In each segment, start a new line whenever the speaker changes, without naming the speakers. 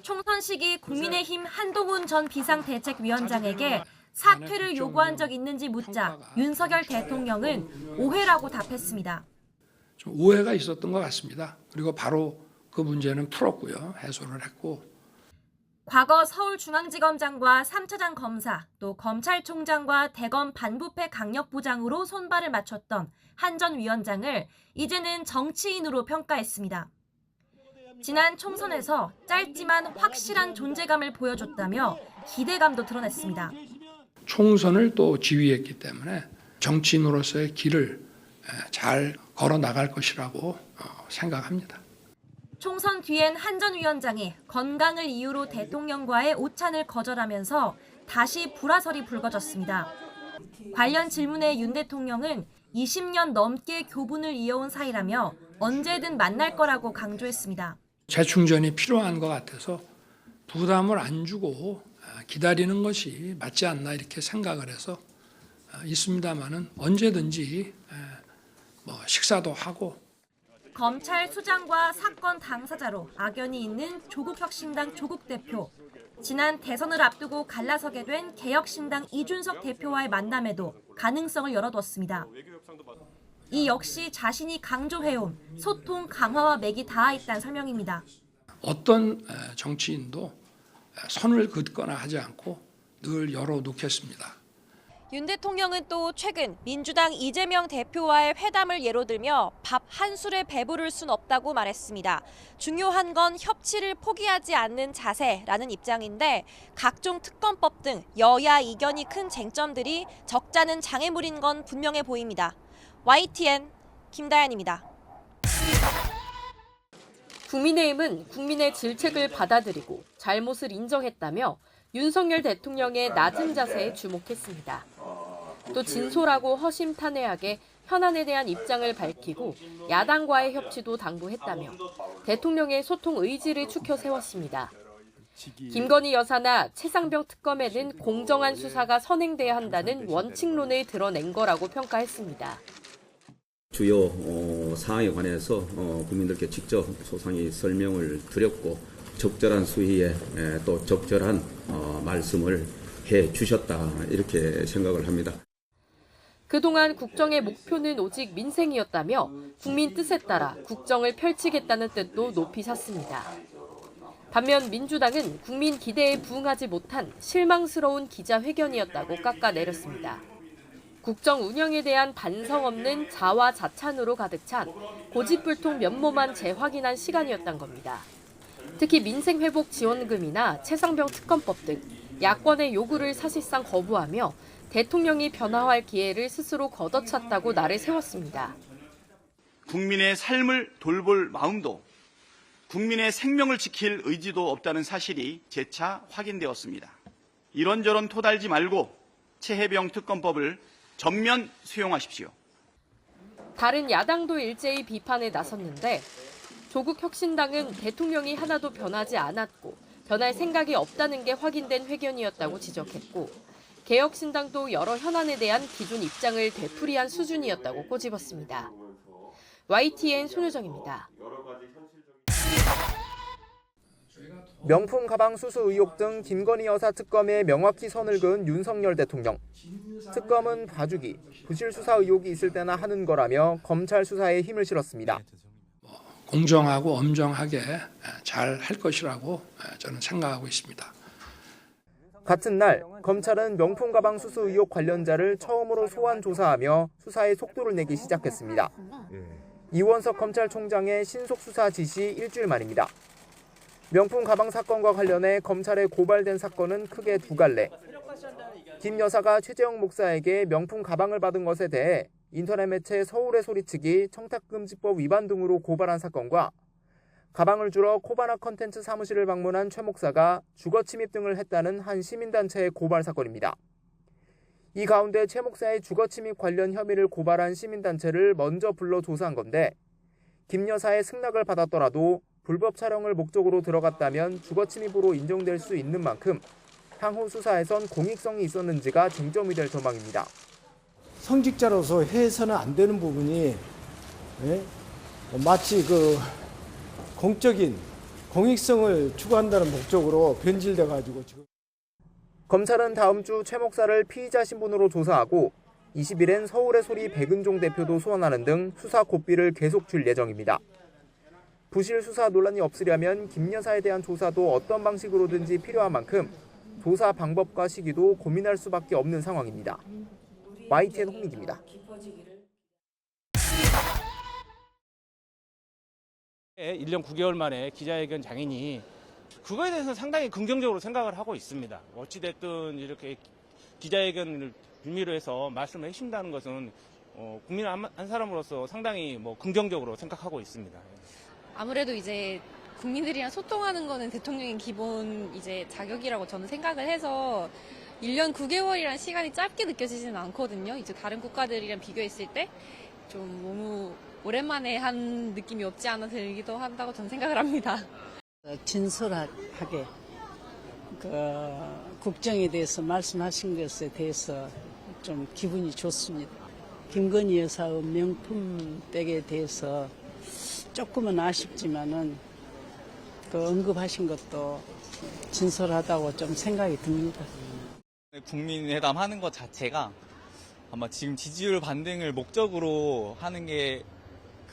총선 시기 국민의힘 한동훈 전 비상대책위원장에게 사퇴를 요구한 적 있는지 묻자 윤석열 대통령은 오해라고 답했습니다.
좀 오해가 있었던 것 같습니다. 그리고 바로 그 문제는 풀었고요. 해소를 했고.
과거 서울중앙지검장과 3차장 검사, 또 검찰총장과 대검 반부패 강력부장으로 손발을 맞췄던 한 전 위원장을 이제는 정치인으로 평가했습니다. 지난 총선에서 짧지만 확실한 존재감을 보여줬다며 기대감도 드러냈습니다.
총선을 또 지휘했기 때문에 정치인으로서의 길을 잘 걸어 나갈 것이라고 생각합니다.
총선 뒤엔 한 전 위원장이 건강을 이유로 대통령과의 오찬을 거절하면서 다시 불화설이 불거졌습니다. 관련 질문에 윤 대통령은 20년 넘게 교분을 이어온 사이라며 언제든 만날 거라고 강조했습니다.
재충전이 필요한 것 같아서 부담을 안 주고 기다리는 것이 맞지 않나 이렇게 생각을 해서 있습니다만은 언제든지 식사도 하고.
검찰 수장과 사건 당사자로 악연이 있는 조국혁신당 조국 대표. 지난 대선을 앞두고 갈라서게 된 개혁신당 이준석 대표와의 만남에도 가능성을 열어뒀습니다. 이 역시 자신이 강조해온 소통 강화와 맥이 닿아 있다는 설명입니다.
어떤 정치인도 선을 긋거나 하지 않고 늘 열어놓겠습니다.
윤 대통령은 또 최근 민주당 이재명 대표와의 회담을 예로 들며 밥 한 술에 배부를 순 없다고 말했습니다. 중요한 건 협치를 포기하지 않는 자세라는 입장인데 각종 특검법 등 여야 이견이 큰 쟁점들이 적잖은 장애물인 건 분명해 보입니다. YTN 김다연입니다.
국민의힘은 국민의 질책을 받아들이고 잘못을 인정했다며 윤석열 대통령의 낮은 자세에 주목했습니다. 또 진솔하고 허심탄회하게 현안에 대한 입장을 밝히고 야당과의 협치도 당부했다며 대통령의 소통 의지를 추켜 세웠습니다. 김건희 여사나 최상병 특검에는 공정한 수사가 선행돼야 한다는 원칙론을 드러낸 거라고 평가했습니다.
주요 사항에 관해서 국민들께 직접 소상히 설명을 드렸고 적절한 수위에 또 적절한 말씀을 해 주셨다 이렇게 생각을 합니다.
그동안 국정의 목표는 오직 민생이었다며 국민 뜻에 따라 국정을 펼치겠다는 뜻도 높이 샀습니다. 반면 민주당은 국민 기대에 부응하지 못한 실망스러운 기자회견이었다고 깎아내렸습니다. 국정 운영에 대한 반성 없는 자화자찬으로 가득 찬 고집불통 면모만 재확인한 시간이었던 겁니다. 특히 민생회복 지원금이나 최상병 특검법 등 야권의 요구를 사실상 거부하며 대통령이 변화할 기회를 스스로 걷어찼다고 날을 세웠습니다.
국민의 삶을 돌볼 마음도 국민의 생명을 지킬 의지도 없다는 사실이 재차 확인되었습니다. 이런저런 토달지 말고 최해병 특검법을 전면 수용하십시오.
다른 야당도 일제히 비판에 나섰는데 조국 혁신당은 대통령이 하나도 변하지 않았고 변할 생각이 없다는 게 확인된 회견이었다고 지적했고 개혁신당도 여러 현안에 대한 기존 입장을 되풀이한 수준이었다고 꼬집었습니다. YTN 손효정입니다.
명품 가방 수수 의혹 등 김건희 여사 특검에 명확히 선을 그은 윤석열 대통령. 특검은 봐주기, 부실 수사 의혹이 있을 때나 하는 거라며 검찰 수사에 힘을 실었습니다.
공정하고 엄정하게 잘 할 것이라고 저는 생각하고 있습니다.
같은 날 검찰은 명품 가방 수수 의혹 관련자를 처음으로 소환 조사하며 수사에 속도를 내기 시작했습니다. 이원석 검찰총장의 신속 수사 지시 일주일 만입니다. 명품 가방 사건과 관련해 검찰에 고발된 사건은 크게 두 갈래. 김 여사가 최재형 목사에게 명품 가방을 받은 것에 대해 인터넷 매체 서울의 소리치기, 청탁금지법 위반 등으로 고발한 사건과 가방을 주러 코바나 컨텐츠 사무실을 방문한 최 목사가 주거 침입 등을 했다는 한 시민단체의 고발 사건입니다. 이 가운데 최 목사의 주거 침입 관련 혐의를 고발한 시민단체를 먼저 불러 조사한 건데 김 여사의 승낙을 받았더라도 불법 촬영을 목적으로 들어갔다면 주거 침입으로 인정될 수 있는 만큼 향후 수사에선 공익성이 있었는지가 쟁점이 될 전망입니다.
성직자로서 해서는 안 되는 부분이 마치 공적인 공익성을 추구한다는 목적으로 변질돼 가지고 지금
검찰은 다음 주 최 목사를 피의자 신분으로 조사하고 20일엔 서울의 소리 백은종 대표도 소환하는 등 수사 고삐를 계속 줄 예정입니다. 부실 수사 논란이 없으려면 김 여사에 대한 조사도 어떤 방식으로든지 필요한 만큼 조사 방법과 시기도 고민할 수밖에 없는 상황입니다. YTN 홍민기입니다.
1년 9개월 만에 기자회견 장인이 그거에 대해서는 상당히 긍정적으로 생각을 하고 있습니다. 어찌됐든 이렇게 기자회견을 빌미로 해서 말씀을 해주신다는 것은 국민 한 사람으로서 상당히 긍정적으로 생각하고 있습니다.
아무래도 이제 국민들이랑 소통하는 거는 대통령의 기본 이제 자격이라고 저는 생각을 해서 1년 9개월이라는 시간이 짧게 느껴지지는 않거든요. 이제 다른 국가들이랑 비교했을 때 좀 너무 오랜만에 한 느낌이 없지 않아 들기도 한다고 저는 생각을 합니다.
진솔하게 국정에 대해서 말씀하신 것에 대해서 좀 기분이 좋습니다. 김건희 여사의 명품백에 대해서 조금은 아쉽지만은 언급하신 것도 진솔하다고 좀 생각이 듭니다.
국민회담 하는 것 자체가 아마 지금 지지율 반등을 목적으로 하는 게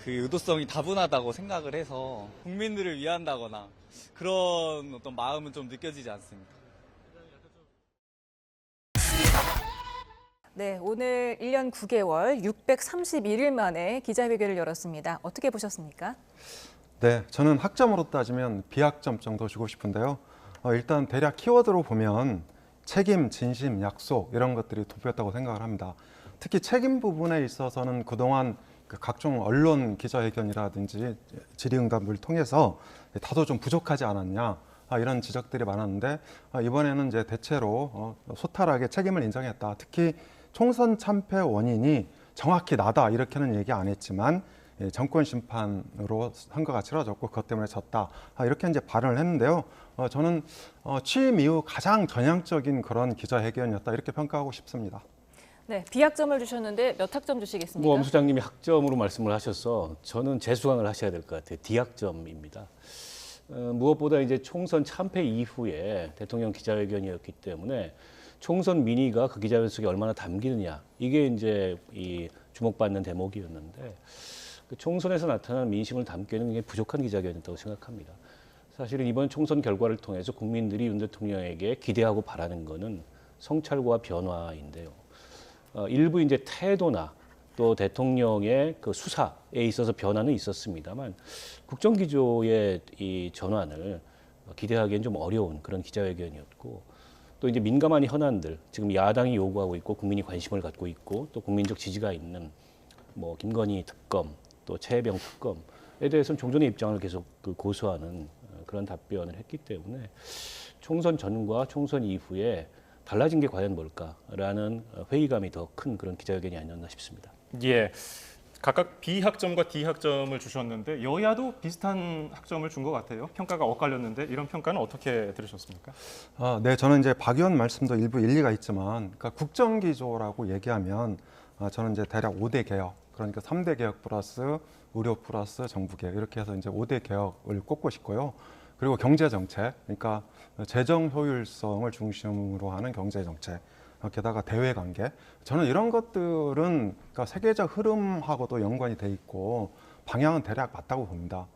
그 의도성이 다분하다고 생각을 해서 국민들을 위한다거나 그런 어떤 마음은 좀 느껴지지 않습니다.
네, 오늘 1년 9개월 631일 만에 기자회견을 열었습니다. 어떻게 보셨습니까?
네, 저는 학점으로 따지면 B학점 정도 주고 싶은데요. 일단 대략 키워드로 보면 책임, 진심, 약속 이런 것들이 돋보였다고 생각을 합니다. 특히 책임 부분에 있어서는 그동안 각종 언론 기자회견이라든지 질의응답을 통해서 다소 좀 부족하지 않았냐 이런 지적들이 많았는데 이번에는 이제 대체로 소탈하게 책임을 인정했다. 특히 총선 참패 원인이 정확히 나다 이렇게는 얘기 안 했지만 정권 심판으로 선거가 치러졌고 그것 때문에 졌다 이렇게 이제 발언을 했는데요. 저는 취임 이후 가장 전향적인 그런 기자회견이었다 이렇게 평가하고 싶습니다.
네, B학점을 주셨는데 몇 학점 주시겠습니까?
엄 소장님이 학점으로 말씀을 하셔서 저는 재수강을 하셔야 될 것 같아요. D학점입니다. 무엇보다 이제 총선 참패 이후에 대통령 기자회견이었기 때문에 총선 민의가 그 기자회견 속에 얼마나 담기느냐 이게 이제 이 주목받는 대목이었는데 그 총선에서 나타난 민심을 담기에는 굉장히 부족한 기자회견이었다고 생각합니다. 사실은 이번 총선 결과를 통해서 국민들이 윤 대통령에게 기대하고 바라는 것은 성찰과 변화인데요. 일부 이제 태도나 또 대통령의 그 수사에 있어서 변화는 있었습니다만 국정기조의 이 전환을 기대하기엔 좀 어려운 그런 기자회견이었고 또 이제 민감한 현안들 지금 야당이 요구하고 있고 국민이 관심을 갖고 있고 또 국민적 지지가 있는 김건희 특검 또 최혜병 특검에 대해서는 종전의 입장을 계속 고수하는 그런 답변을 했기 때문에 총선 전과 총선 이후에 달라진 게 과연 뭘까라는 회의감이 더 큰 그런 기자회견이 아니었나 싶습니다.
예, 각각 B학점과 D학점을 주셨는데 여야도 비슷한 학점을 준 것 같아요. 평가가 엇갈렸는데 이런 평가는 어떻게 들으셨습니까?
네, 저는 이제 박 의원 말씀도 일부 일리가 있지만 그러니까 국정기조라고 얘기하면 저는 이제 대략 5대 개혁, 그러니까 3대 개혁 플러스 의료 플러스 정부 개혁 이렇게 해서 이제 5대 개혁을 꼽고 싶고요. 그리고 경제 정책, 그러니까 재정 효율성을 중심으로 하는 경제 정책, 게다가 대외 관계, 저는 이런 것들은 그러니까 세계적 흐름하고도 연관이 돼 있고 방향은 대략 맞다고 봅니다.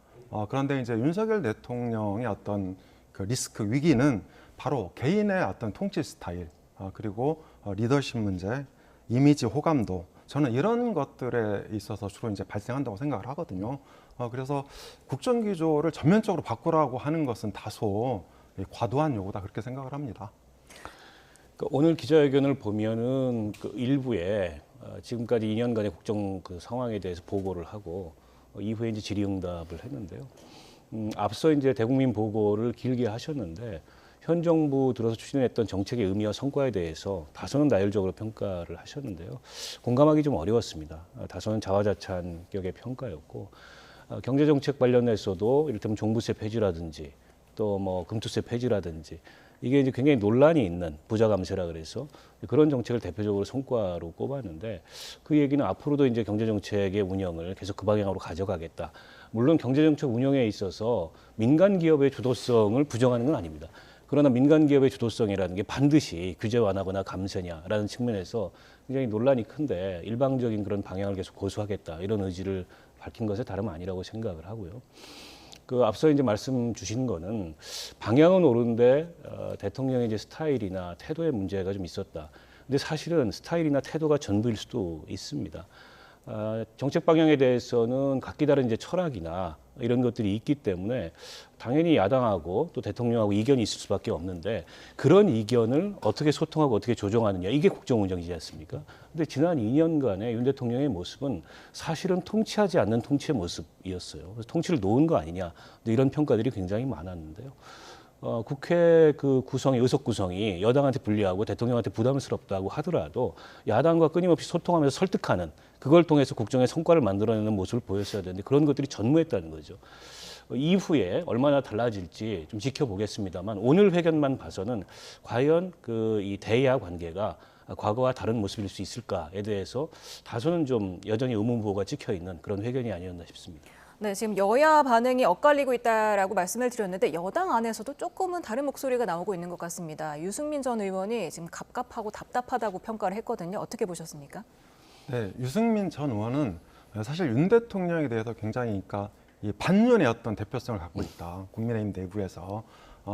그런데 이제 윤석열 대통령의 어떤 그 리스크 위기는 바로 개인의 어떤 통치 스타일, 그리고 리더십 문제, 이미지 호감도, 저는 이런 것들에 있어서 주로 이제 발생한다고 생각을 하거든요. 그래서 국정기조를 전면적으로 바꾸라고 하는 것은 다소 과도한 요구다 그렇게 생각을 합니다.
오늘 기자회견을 보면은 그 일부에 지금까지 2년간의 국정 그 상황에 대해서 보고를 하고 이후에 이제 질의응답을 했는데요. 앞서 이제 대국민 보고를 길게 하셨는데 현 정부 들어서 추진했던 정책의 의미와 성과에 대해서 다소는 나열적으로 평가를 하셨는데요. 공감하기 좀 어려웠습니다. 다소는 자화자찬격의 평가였고 경제정책 관련해서도 이를테면 종부세 폐지라든지 또 금투세 폐지라든지 이게 이제 굉장히 논란이 있는 부자 감세라 그래서 그런 정책을 대표적으로 성과로 꼽았는데 그 얘기는 앞으로도 이제 경제정책의 운영을 계속 그 방향으로 가져가겠다. 물론 경제정책 운영에 있어서 민간 기업의 주도성을 부정하는 건 아닙니다. 그러나 민간 기업의 주도성이라는 게 반드시 규제 완화거나 감세냐라는 측면에서 굉장히 논란이 큰데 일방적인 그런 방향을 계속 고수하겠다 이런 의지를 밝힌 것에 다름 아니라고 생각을 하고요. 앞서 이제 말씀 주신 거는 방향은 옳은데 대통령의 이제 스타일이나 태도의 문제가 좀 있었다. 근데 사실은 스타일이나 태도가 전부일 수도 있습니다. 정책 방향에 대해서는 각기 다른 이제 철학이나 이런 것들이 있기 때문에 당연히 야당하고 또 대통령하고 이견이 있을 수밖에 없는데 그런 이견을 어떻게 소통하고 어떻게 조정하느냐 이게 국정운영이지 않습니까? 근데 지난 2년간의 윤 대통령의 모습은 사실은 통치하지 않는 통치의 모습이었어요. 그래서 통치를 놓은 거 아니냐 이런 평가들이 굉장히 많았는데요. 국회 그 구성이 의석 구성이 여당한테 불리하고 대통령한테 부담스럽다고 하더라도 야당과 끊임없이 소통하면서 설득하는 그걸 통해서 국정의 성과를 만들어내는 모습을 보였어야 되는데 그런 것들이 전무했다는 거죠. 이후에 얼마나 달라질지 좀 지켜보겠습니다만 오늘 회견만 봐서는 과연 이 대야 관계가 과거와 다른 모습일 수 있을까에 대해서 다소는 좀 여전히 의문부호가 찍혀 있는 그런 회견이 아니었나 싶습니다.
네, 지금 여야 반응이 엇갈리고 있다라고 말씀을 드렸는데 여당 안에서도 조금은 다른 목소리가 나오고 있는 것 같습니다. 유승민 전 의원이 지금 갑갑하고 답답하다고 평가를 했거든요. 어떻게 보셨습니까?
네, 유승민 전 의원은 사실 윤 대통령에 대해서 굉장히 이 반면의 어떤 대표성을 갖고 있다. 국민의힘 내부에서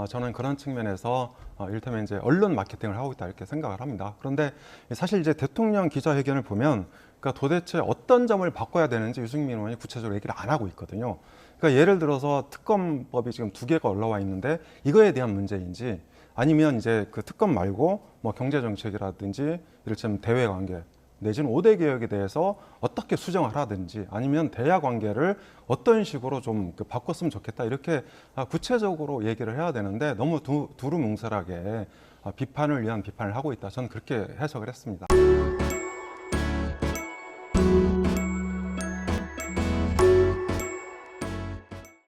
저는 그런 측면에서 이를테면 이제 언론 마케팅을 하고 있다 이렇게 생각을 합니다. 그런데 사실 이제 대통령 기자회견을 보면 도대체 어떤 점을 바꿔야 되는지 유승민 의원이 구체적으로 얘기를 안 하고 있거든요. 그러니까 예를 들어서 특검법이 지금 2개가 올라와 있는데 이거에 대한 문제인지 아니면 이제 그 특검 말고 뭐 경제 정책이라든지 이를테면 대외 관계 내지는 5대 개혁에 대해서 어떻게 수정을 하든지 아니면 대야 관계를 어떤 식으로 좀 바꿨으면 좋겠다 이렇게 구체적으로 얘기를 해야 되는데 너무 두루뭉술하게 비판을 위한 비판을 하고 있다. 저는 그렇게 해석을 했습니다.